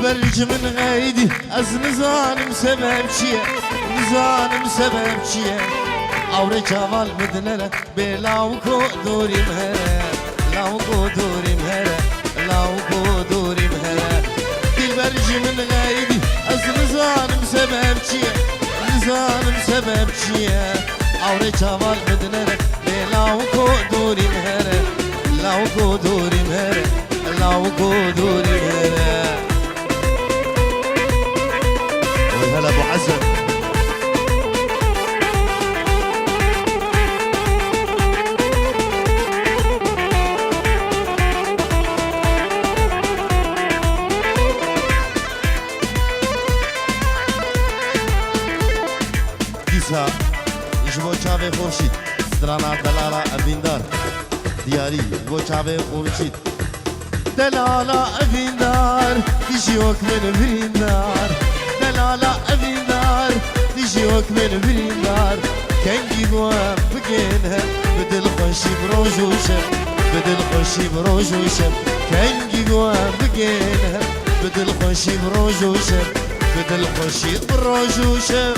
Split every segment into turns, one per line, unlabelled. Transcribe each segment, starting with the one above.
برج من غيدي از نزانم سبب چیه نزانم سبب چیه آوره چاوال بدنره به لاوکو دوریم هره لاوکو دوریم هره لاوکو دوریم هره دل برج من غیدی از نزانم سبب چیه نزانم سبب چیه آوره چاوال بدنره به لاوکو دوریم هره لاوکو دوریم هره لاوکو دوریم هره هلا ابو حسن دیسا جبو چاوه خورشید سترانا دلالا اویندار دیاری جبو چاوه خورشید دلالا اویندار دیشیوک من ویندار دلالا اویندار دیشیوک من ویندار کنگی گوام بگنه بدل خوشی بروجوشم بدل خوشی بروجوشم کنگی گوام بگنه بدل خوشی بروجوشم بدل خوشی بروجوشم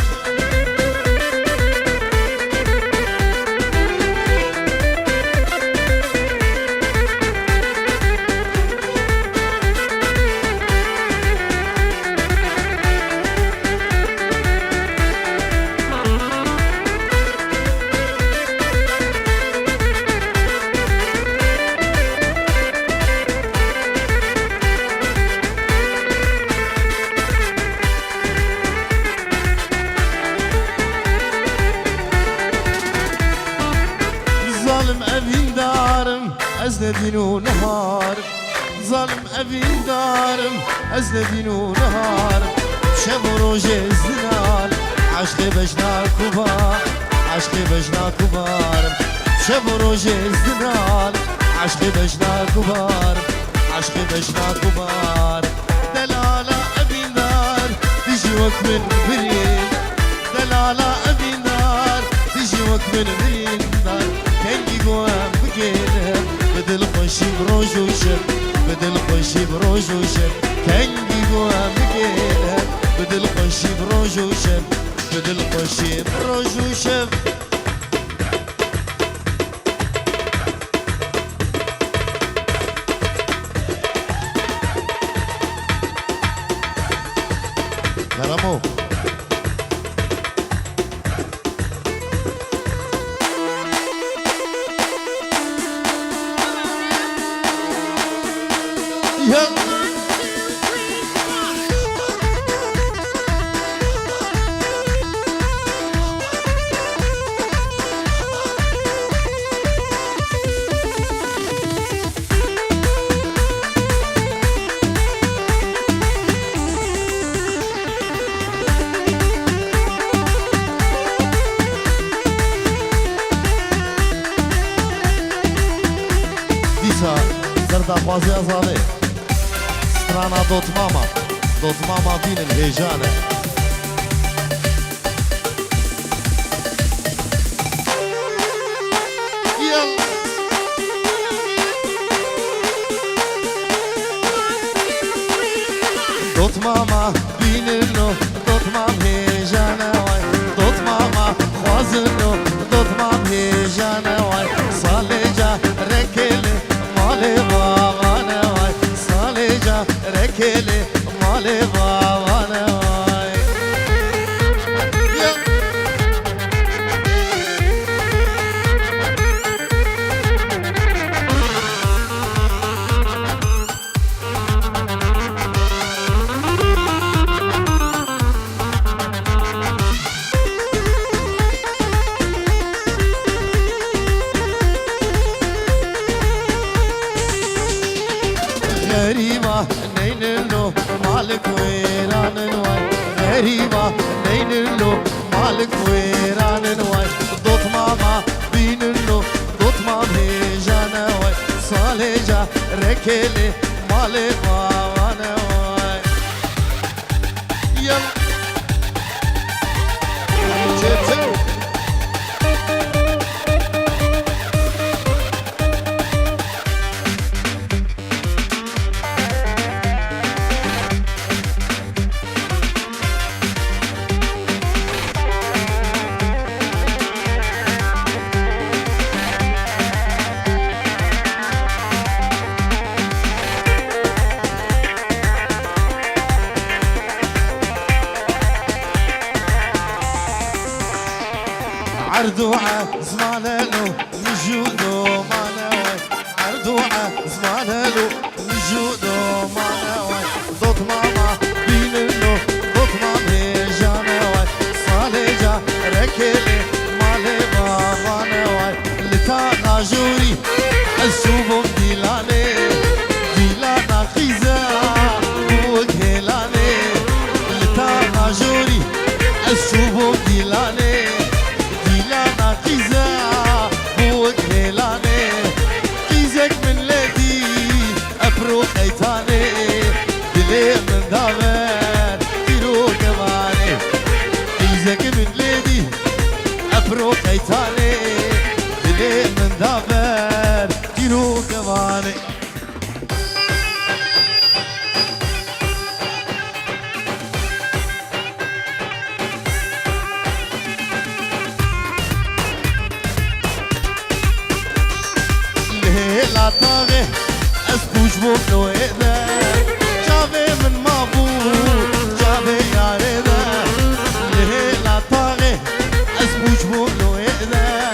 از ليل ونهار ظالم أبين دارم از ليل ونهار شب وروج الزلال عشقي بجنا كبار عشقي بجنا كبار شب وروج الزلال عشقي بجنا كبار عشقي بجنا كبار دلالة أبين دار تجي وقت من برين دلالة أبين دار تجي وقت من برين دار كنجي قوام بقينهم بدل خوشی بروجوشم بدل خوشی بروجوشم کنگی گوام بگیرم بدل خوشی بروجوشم بدل خوشی بروجوشم کرمو زردا خوازی ازاله سترانا دوت ماما بینن هیجانه دوت ماما بیننو دوت مام هیجانه وای دوت ماما خوازنو دوت مام هیجانه وای ساله جا رکله ماله بابانه وای ساله جا رکله ماله بابانه وای غريبة نينلو مالك ويران واي غريبة نينلو مالك ويران واي دوت ماما بينلو دوت مام هيجانا واي صالجا ركلي مالك وانا واي يلا عردوعة زمانلو نجودو مانوي عردوعة زمانلو نجودو مانوي ضد ماما بينلو ضد مامي جانوي صالجا ركلي مالي مامانوي لتا جوري السوبو ديلاني ديلانا خيزا وكهلاني لتا جوري السوبو ديلاني ديلانا خيزا وكهلاني خيزك من لدي أبرو خيتاني دلي من دامر تيرو كماني خيزك من لدي أبرو خيتاني دلي من دامر تيرو كماني لا طاغي اسكوش بوكو اذا جابي من مابور جابي يا رضا لا طاغي اسكوش بوكو اذا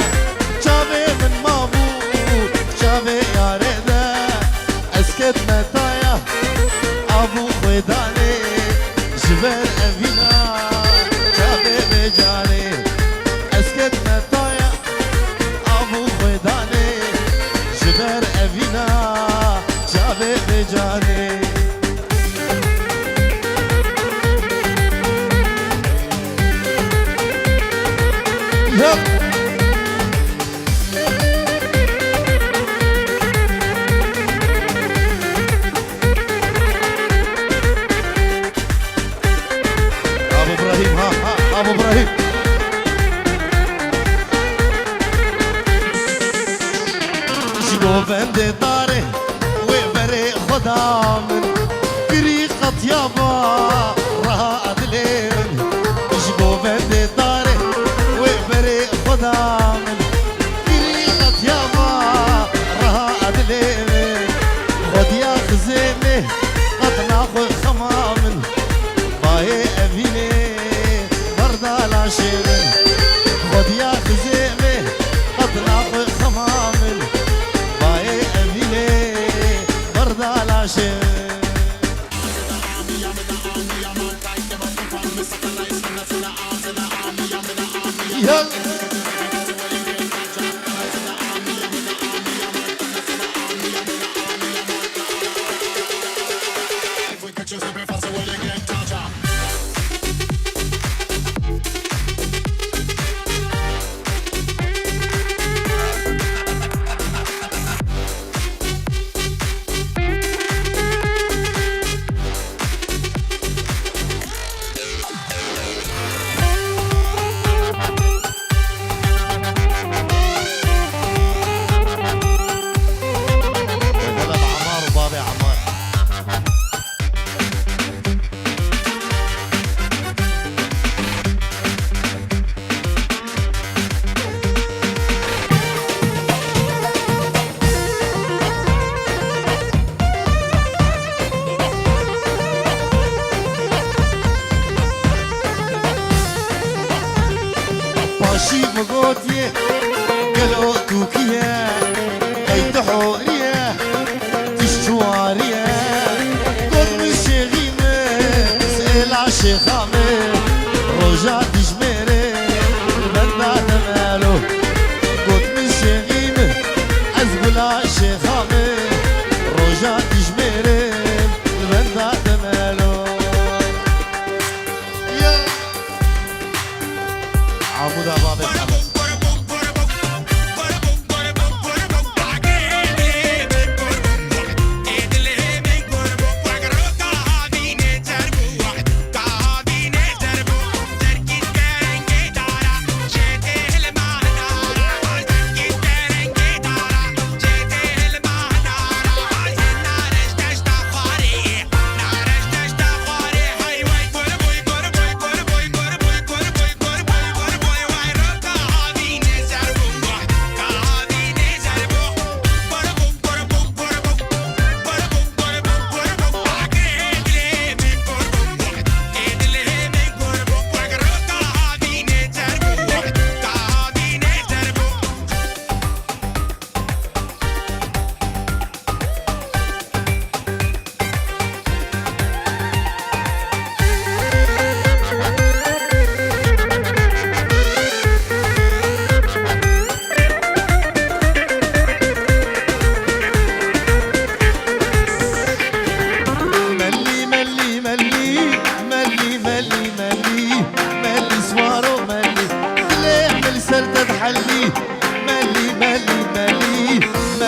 جابي من مابور جابي يا رضا اسكت متايا ابو خداني جبر ابينا جابي بجاني اسكت متايا ابو خداني جبر أبينا جابي بجاني يب أبو إبراهيم ها أبو إبراهيم شنو بند داره وبري خدا من طريقة يابا راها أدلين شنو بند داره وبري خدا من طريقة يابا راها أدلين خد يا خزيني قد ناخذ خمامن باي أبيني بردا لا شيرن خد يا خزيني قد ناخذ خمامن باي أبيني بردا لا شيرن يلا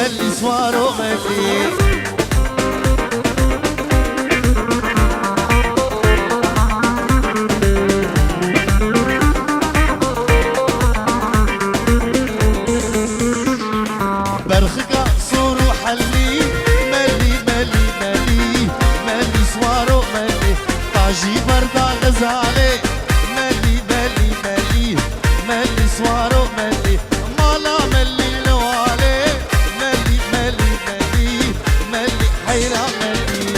ملي سوارو ملي برخك صورو حلي ملي ملي ملي ملي سوارو ملي طاجي بردا غزالي ملي ملي ملي ملي سوارو ملي مالا ملي لوالي ملي ملي ملي ملي حيرة ملي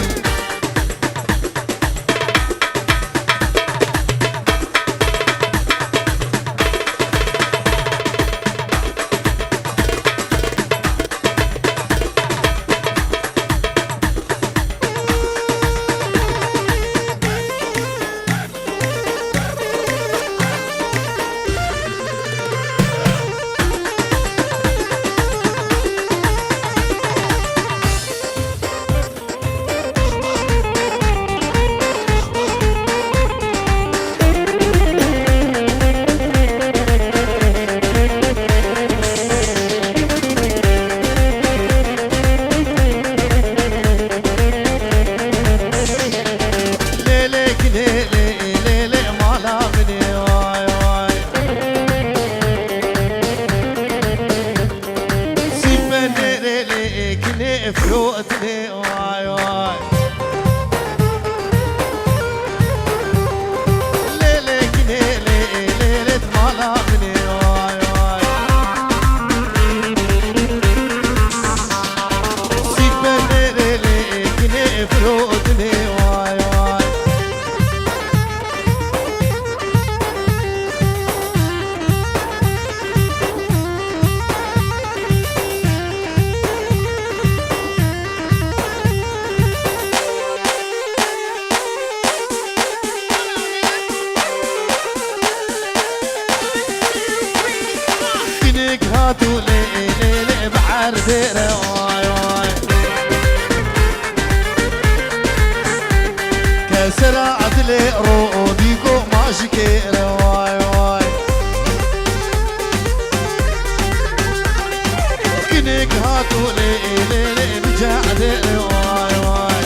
فروقتني واي واي ليلك ليلة مالا مني واي واي سيبني ليلك فروقتني واي واي هاتوا لي بعربيرة واي واي كسر عدلي روديكو ماشي كيرة واي واي كنك هاتوا لي بجعدي واي واي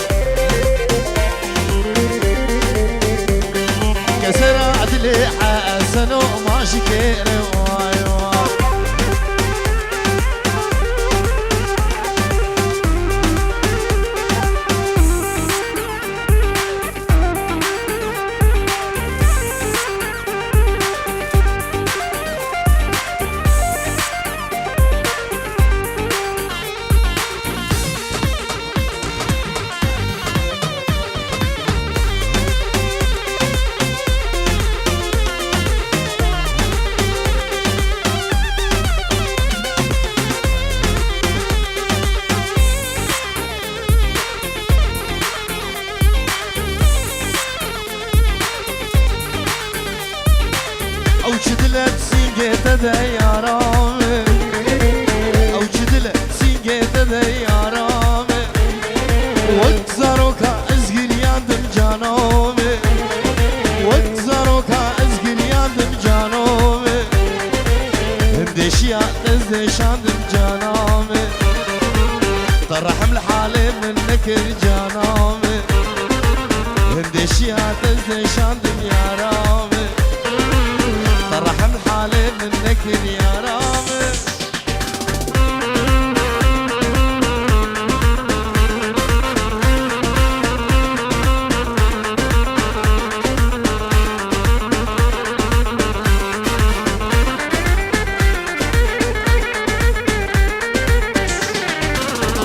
كسر عدلي حسنو ماشي كيرة واي واي او جدلت سينجيت ديارام او جدلت سينجيت ديارام وقت زاروكا ازقل ياندم جانوم وقت زاروكا ازقل ياندم جانوم هندشيا ازدشاندم جانوم طرحم لحالي منك الجانوم هندشيا ازدشاندم يا رام طرحم حالي منك يا رامي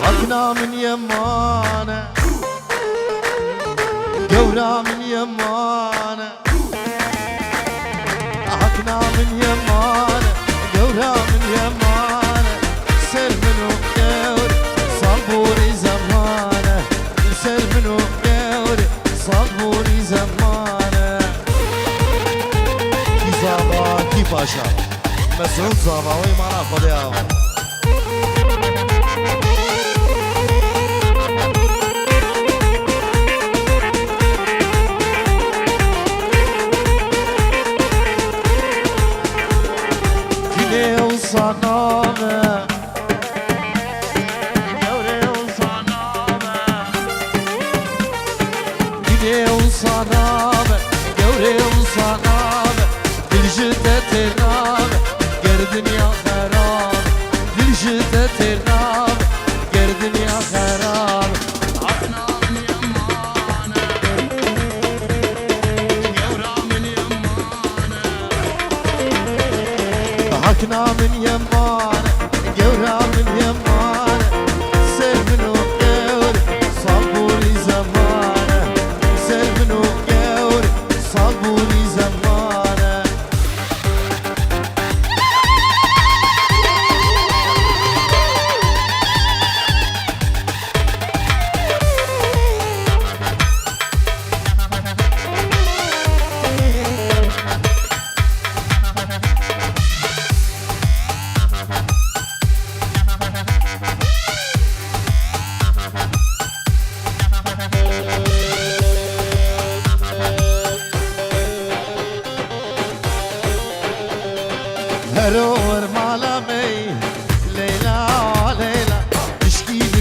عقنا من يمانا قورا من يمانا عقنا من يمانا قورا من يمانا سر منو قوري صبوري زمانه سر منو قوري صبوري زمانه كي زمان كي باشا مسعود زماوي معنا فضيعه صنامه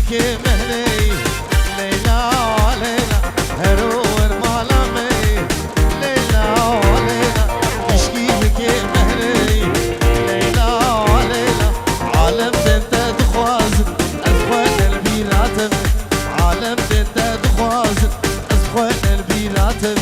که مهنی لیلا لیلا هرور مالامه لیلا لیلا اشکی که مهنی لیلا لیلا عالم انت تخواز از خوان البيراتم عالم انت تخواز از خوان البيراتم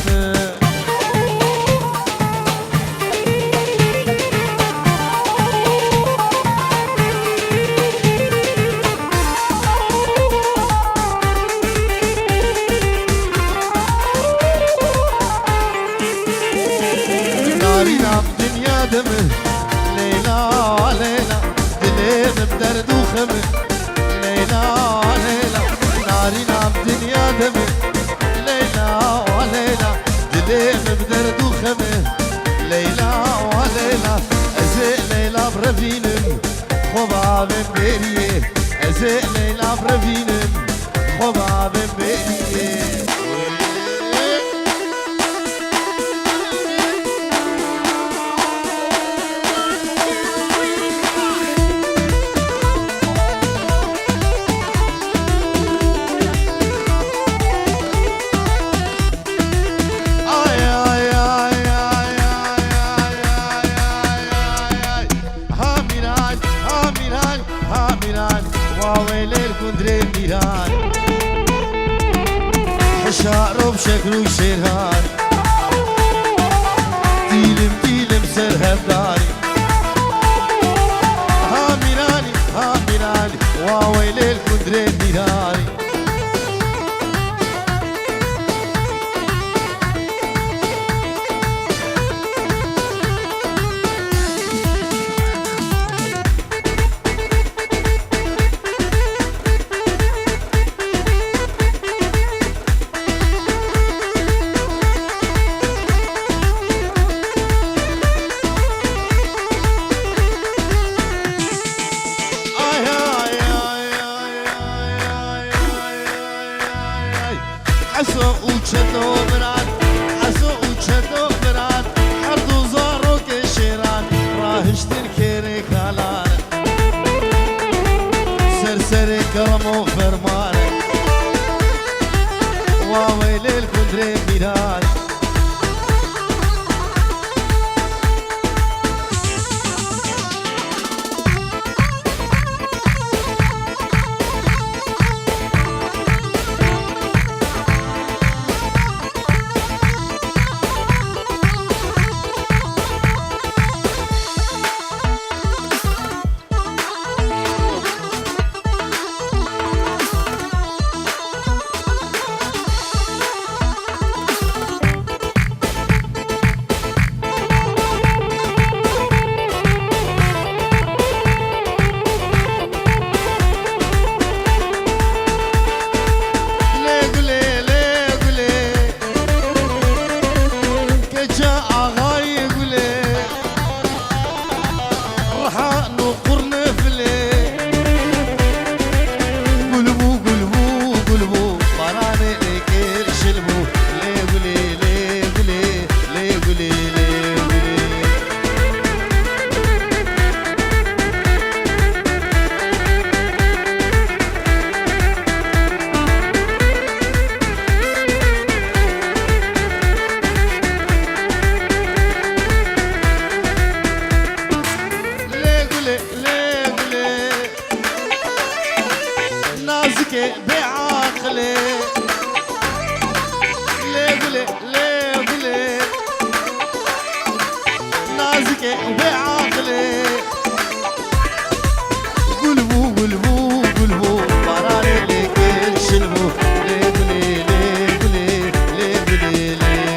نارينا بدنيا دمه ليلى ليلى دليم بدرد وخمه ليلى ليلى نارينا بدنيا دمه ليلى ليلى دليم بدرد وخمه ليلى ليلى ازق ليلى برفينم خباب بيريه ازق ليلى برفينم خباب بيريه شعرب شكل وشيرهان ديلم ديلم سرهب داري هاميراني هاميراني واويل الكندرين ميراني عسو وچدو براد عسو وچدو براد حردو زارو كشيران راهشتر كيري كالان سرسري كرمو فرمان واويل الكندري ميران نازك بعقلي ليه ليه نازك بعقلي قلبو قلبو قلبو براني لك شلبو ليه ليه ليه ليه ليه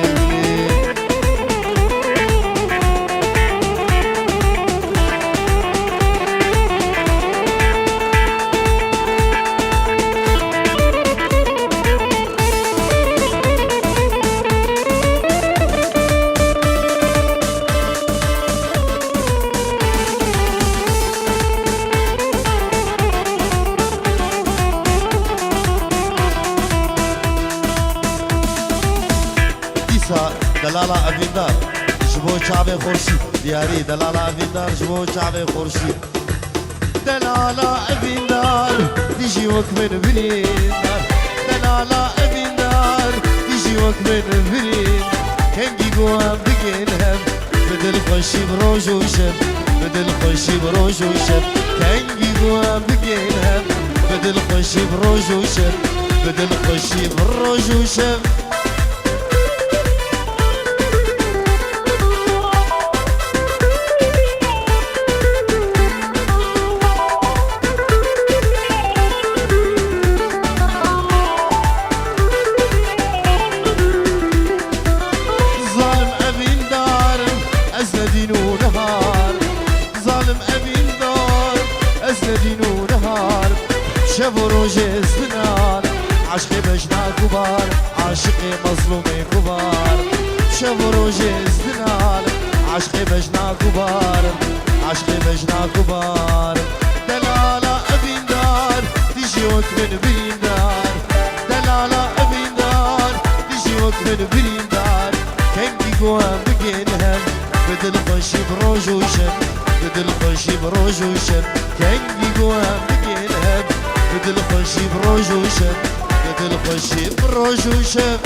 دلالا افیندار جبو چاوه خورشی دیاری دلالا افیندار جبو چاوه خورشی دلالا افیندار دیجی وكمن بريندار دلالا أبيندار تجي وكمن بريندار كنجي قوام بقينهم بدل خوشي بروج وشب بدل خوشي بروج وشب كنجي قوام بقينهم بدل خوشي بروج وشب بدل خوشي بروج وشب شب و روز ازدنار عشقی بجنا کبار عاشقی مظلومی کبار شب و روز ازدنار عشقی بجنا کبار عشقی بجنا کبار دلالا ابیندار تیجی وکمن بیندار دلالا ابیندار تیجی وکمن بیندار کنگی گوهم بگینهم بدل خوشی بروج و شب بدل خوشی بروج و شب کنگی گوهم بگینهم بدل خوشي بروج وشب بدل خوشي بروج وشب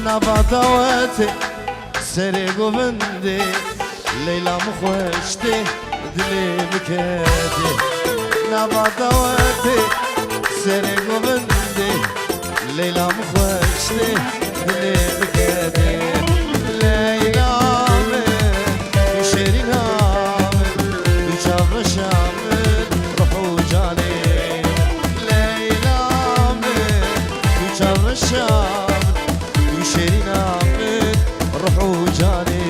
نباتواتي سري قوبندي ليلى مخوشتي دلي مكاتي نباتواتي سري قوبندي ليلى مخوشتي دلي مكاتي ليلى من شيرين هامل وشافر شامل روحو جاني ليلى من وشافر شامل شيرينا من روحو جاني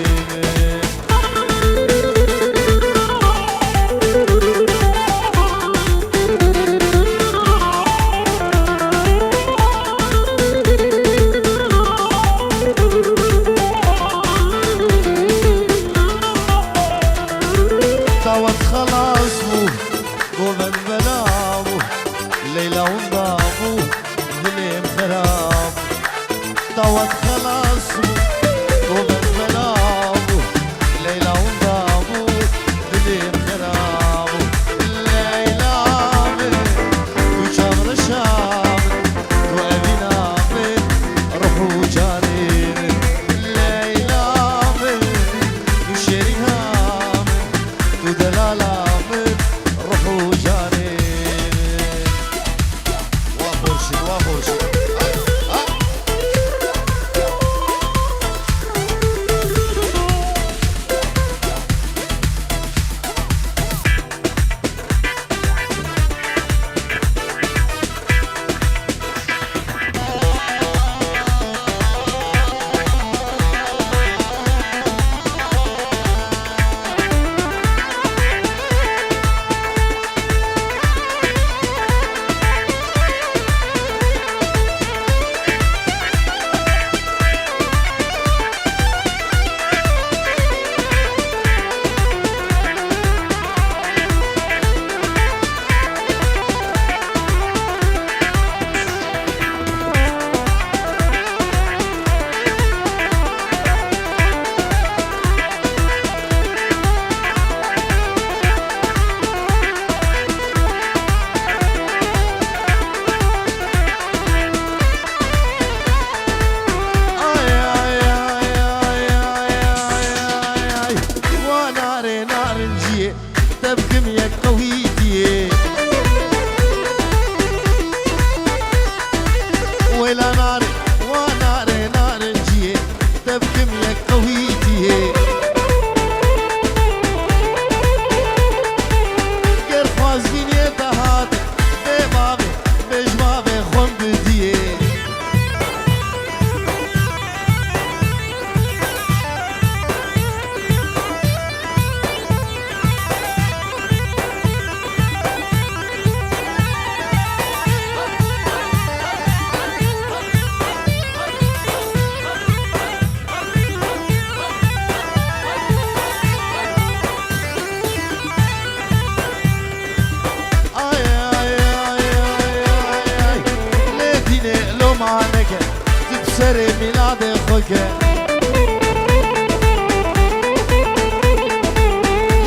بسري ميلاد خوكا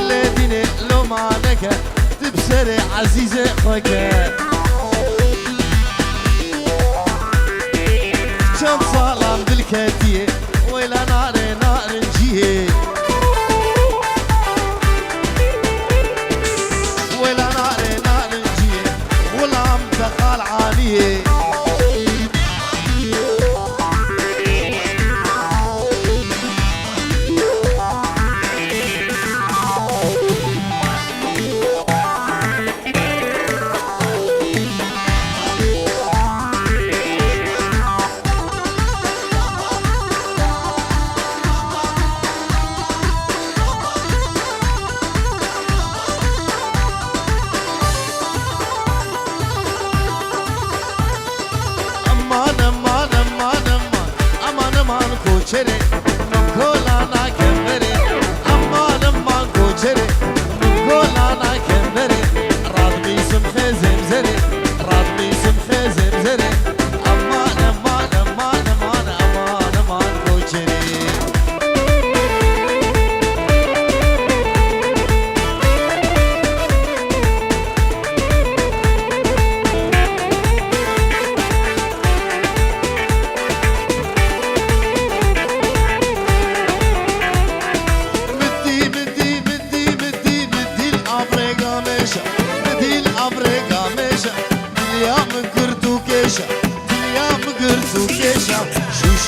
لديني لو معناك تبسري عزيزة خوكا كم صالام بالكاتية ولا نار نار نجيه ولا نار نار نجيه ولا عم تقال عاليه Chere, Kola na kembere, aman aman ko chere, Kola na kembere, Radmi sum khazem zere, Radmi sum khazem zere, aman aman aman aman aman aman ko chere.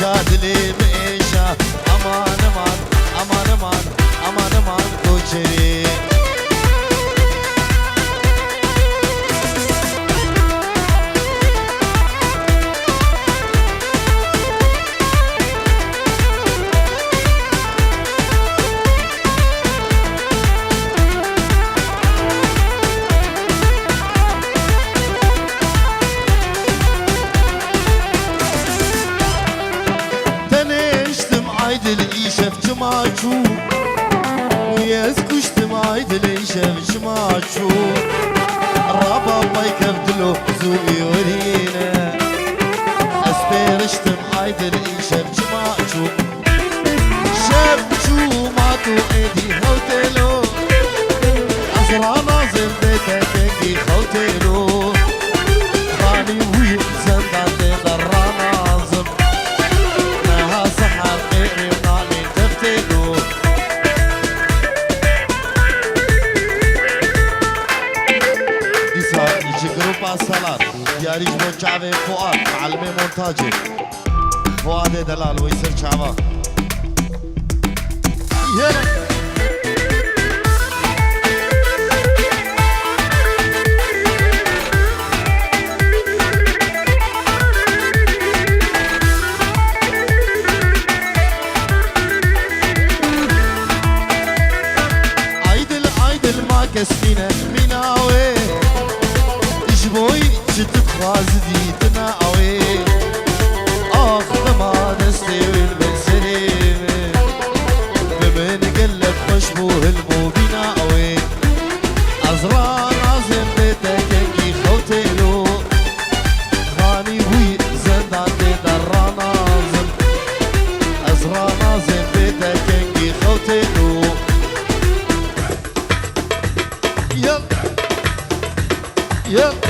شاد لي بإيشا أمان أمان أمان أمان أمان أمان كوشري Machu Yes kuştum aydele şev machu Raba bay kevdlo zuli orine Asperiştim aydele şev machu Şev matu edi hotelo Azrana zembete tengi hotelo Khani huyu zendate darrana zem Naha sahar khiri الصلاة دياريج بو شعبي فؤاد معلمي مونتاجي فؤاد دلال ويسر شعبه عيدل عيدل ما كسفينا مناوي بوي جدك خازدي تناوي آخ ما نستوي بالسليم بمن قلب خشبوه المبيناوي أزران عزم بتكنكي خوتيلو خاني بوي زندان تدران عزم أزران عزم بتكنكي خوتيلو يب يب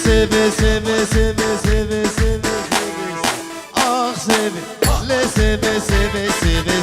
Seve seve seve seve seve seve ah seve le seve seve seve